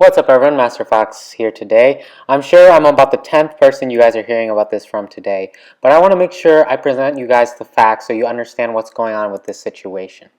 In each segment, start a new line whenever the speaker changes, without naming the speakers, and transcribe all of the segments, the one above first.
What's up everyone, Master Fox here today. I'm sure I'm about the 10th person you guys are hearing about this from today, but I want to make sure I present you guys the facts so you understand what's going on with this situation.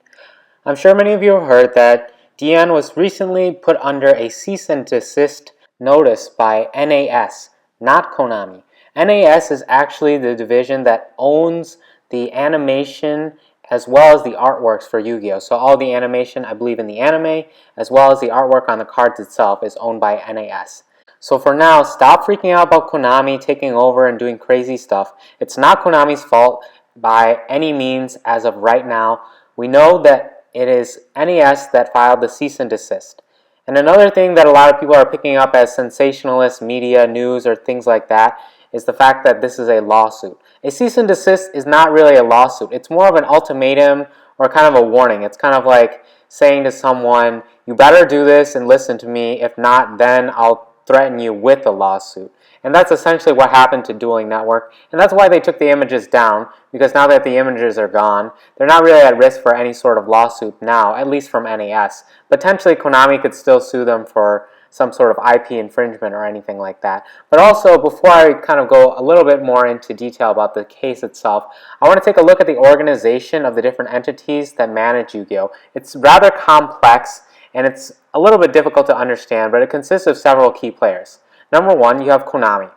I'm sure many of you have heard that DN was recently put under a cease and desist notice by NAS, not KONAMI. NAS is actually the division that owns the animation as well as the artworks for Yu-Gi-Oh! So all the animation, I believe, in the anime, as well as the artwork on the cards itself is owned by NAS. So for now, stop freaking out about Konami taking over and doing crazy stuff. It's not Konami's fault by any means as of right now. We know that it is NAS that filed the cease and desist. And another thing that a lot of people are picking up as sensationalist media, news, or things like that is the fact that this is a lawsuit. A cease and desist is not really a lawsuit. It's more of an ultimatum or kind of a warning. It's kind of like saying to someone, you better do this and listen to me. If not, then I'll threaten you with a lawsuit. And that's essentially what happened to Dueling Network. And that's why they took the images down, because now that the images are gone, they're not really at risk for any sort of lawsuit now, at least from NAS. Potentially, Konami could still sue them for some sort of IP infringement or anything like that. But also, before I kind of go a little bit more into detail about the case itself, I want to take a look at the organization of the different entities that manage Yu-Gi-Oh! It's rather complex, and it's a little bit difficult to understand, but it consists of several key players. Number 1, you have KONAMI.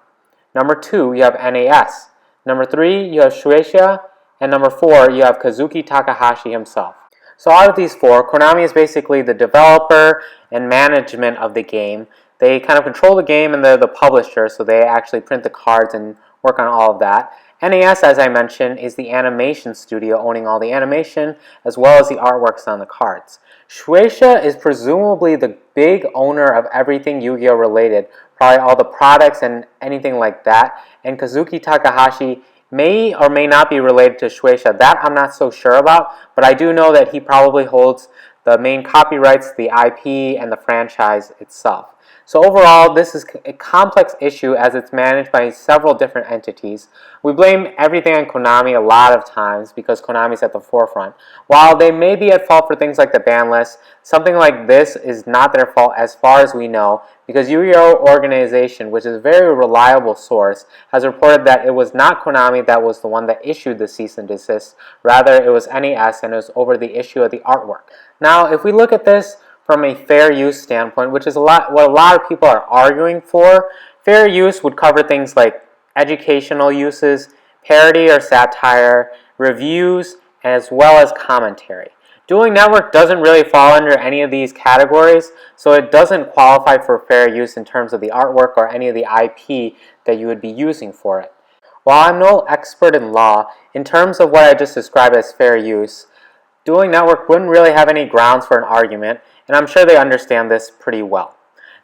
Number 2, you have NAS. Number 3, you have Shueisha. And number 4, you have Kazuki Takahashi himself. So out of these 4, Konami is basically the developer and management of the game. They kind of control the game, and they're the publisher, so they actually print the cards and work on all of that. NAS, as I mentioned, is the animation studio owning all the animation as well as the artworks on the cards. Shueisha is presumably the big owner of everything Yu-Gi-Oh! Related, probably all the products and anything like that. And Kazuki Takahashi may or may not be related to Shueisha. That I'm not so sure about, but I do know that he probably holds the main copyrights, the IP, and the franchise itself. So overall, this is a complex issue as it's managed by several different entities. We blame everything on Konami a lot of times because Konami's at the forefront. While they may be at fault for things like the ban list, something like this is not their fault as far as we know, because Yu-Gi-Oh! Organization, which is a very reliable source, has reported that it was not Konami that was the one that issued the cease and desist. Rather, it was NAS, and it was over the issue of the artwork. Now, if we look at this from a fair use standpoint, which is what a lot of people are arguing for, fair use would cover things like educational uses, parody or satire, reviews, as well as commentary. Dueling Network doesn't really fall under any of these categories, so it doesn't qualify for fair use in terms of the artwork or any of the IP that you would be using for it. While I'm no expert in law, in terms of what I just described as fair use, Dueling Network wouldn't really have any grounds for an argument, and I'm sure they understand this pretty well.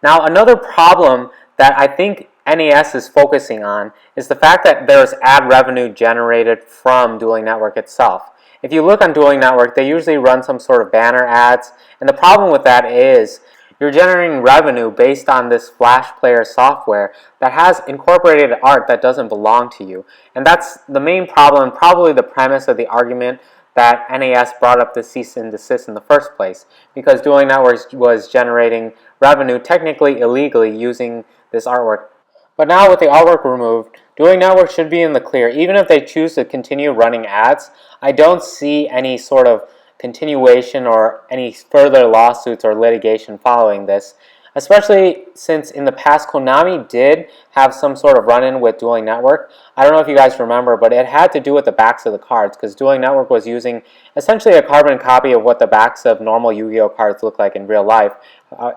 Now, another problem that I think NAS is focusing on is the fact that there's ad revenue generated from Dueling Network itself. If you look on Dueling Network, they usually run some sort of banner ads, and the problem with that is you're generating revenue based on this Flash Player software that has incorporated art that doesn't belong to you. And that's the main problem, probably the premise of the argument that NAS brought up the cease and desist in the first place, because Dueling Network was generating revenue technically illegally using this artwork. But now with the artwork removed, Dueling Network should be in the clear. Even if they choose to continue running ads, I don't see any sort of continuation or any further lawsuits or litigation following this, especially since in the past Konami did have some sort of run-in with Dueling Network. I don't know if you guys remember, but it had to do with the backs of the cards, because Dueling Network was using essentially a carbon copy of what the backs of normal Yu-Gi-Oh! Cards look like in real life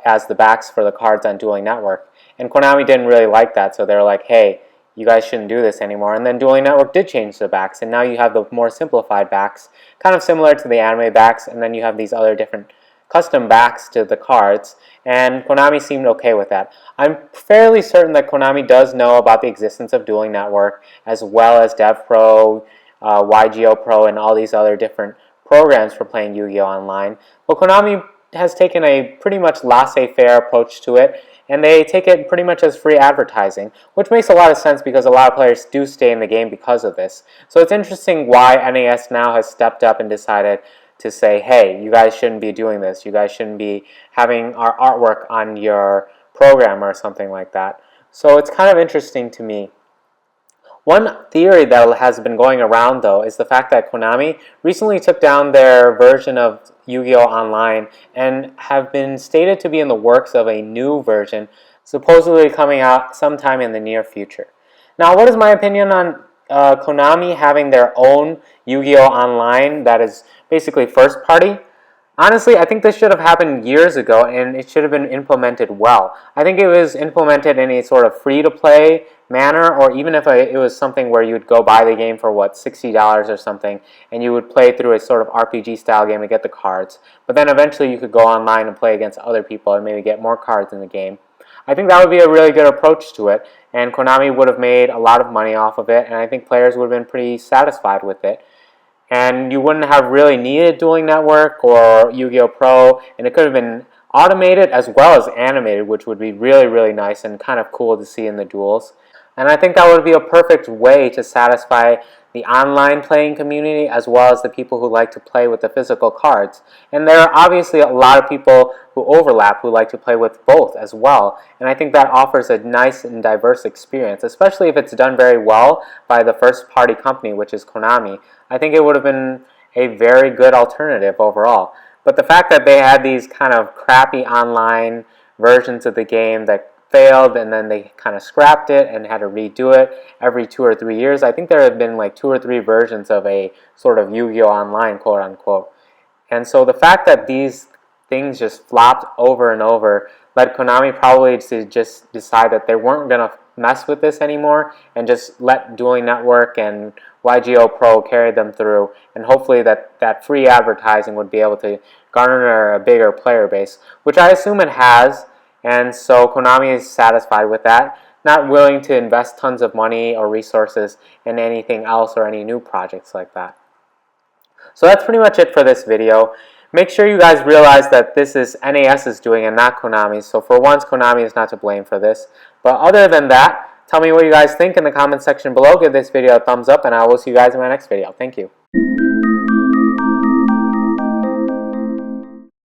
as the backs for the cards on Dueling Network. And Konami didn't really like that, so they were like, hey, you guys shouldn't do this anymore. And then Dueling Network did change the backs, and now you have the more simplified backs, kind of similar to the anime backs, and then you have these other different custom backs to the cards, and Konami seemed okay with that. I'm fairly certain that Konami does know about the existence of Dueling Network, as well as DevPro, YGOPro, and all these other different programs for playing Yu-Gi-Oh! Online. But Konami has taken a pretty much laissez-faire approach to it, and they take it pretty much as free advertising, which makes a lot of sense because a lot of players do stay in the game because of this. So it's interesting why NAS now has stepped up and decided to say, hey, you guys shouldn't be doing this. You guys shouldn't be having our artwork on your program or something like that. So it's kind of interesting to me. One theory that has been going around, though, is the fact that Konami recently took down their version of Yu-Gi-Oh! Online and have been stated to be in the works of a new version, supposedly coming out sometime in the near future. Now, what is my opinion on Konami having their own Yu-Gi-Oh! Online that is basically first party? Honestly, I think this should have happened years ago, and it should have been implemented well. I think it was implemented in a sort of free-to-play manner, or even if it was something where you would go buy the game for, what, $60 or something, and you would play through a sort of RPG-style game to get the cards. But then eventually you could go online and play against other people and maybe get more cards in the game. I think that would be a really good approach to it, and Konami would have made a lot of money off of it, and I think players would have been pretty satisfied with it. And you wouldn't have really needed Dueling Network or Yu-Gi-Oh! Pro, and it could have been automated as well as animated, which would be really, really nice and kind of cool to see in the duels. And I think that would be a perfect way to satisfy the online playing community as well as the people who like to play with the physical cards. And there are obviously a lot of people who overlap who like to play with both as well. And I think that offers a nice and diverse experience, especially if it's done very well by the first party company, which is Konami. I think it would have been a very good alternative overall. But the fact that they had these kind of crappy online versions of the game that failed and then they kind of scrapped it and had to redo it every 2 or 3 years. I think there have been like 2 or 3 versions of a sort of Yu-Gi-Oh! Online, quote unquote. And so the fact that these things just flopped over and over led Konami probably to just decide that they weren't going to mess with this anymore and just let Dueling Network and YGOPro carry them through, and hopefully that free advertising would be able to garner a bigger player base, which I assume it has. And so Konami is satisfied with that, not willing to invest tons of money or resources in anything else or any new projects like that. So that's pretty much it for this video. Make sure you guys realize that this is NAS's doing and not Konami's. So for once, Konami is not to blame for this. But other than that, tell me what you guys think in the comment section below. Give this video a thumbs up, and I will see you guys in my next video. Thank you.